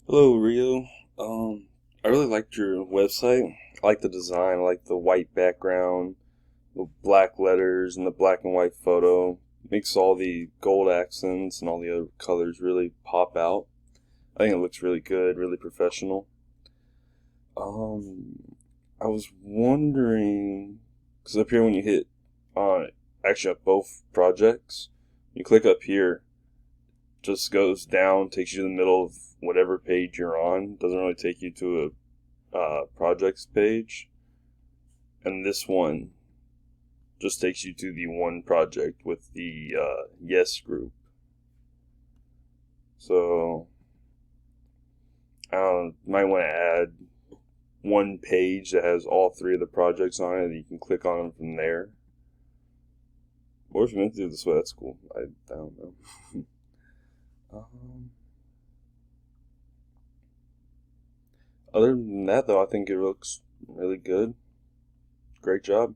Hello, Rio. I really liked your website. I like the design. I like the white background, the black letters, and the black and white photo. Makes all the gold accents and all the other colors really pop out. I think it looks really good, really professional. I was wondering, because up here when you hit on actually at both projects, you click up here, just goes down, takes you to the middle of whatever page you're on. Doesn't really take you to a projects page. And this one just takes you to the one project with the Yes group. So might want to add one page that has all three of the projects on it, and you can click on them from there. Or if you meant to do it this way, that's cool. I don't know. um, Other than that, though, I think it looks really good. Great job.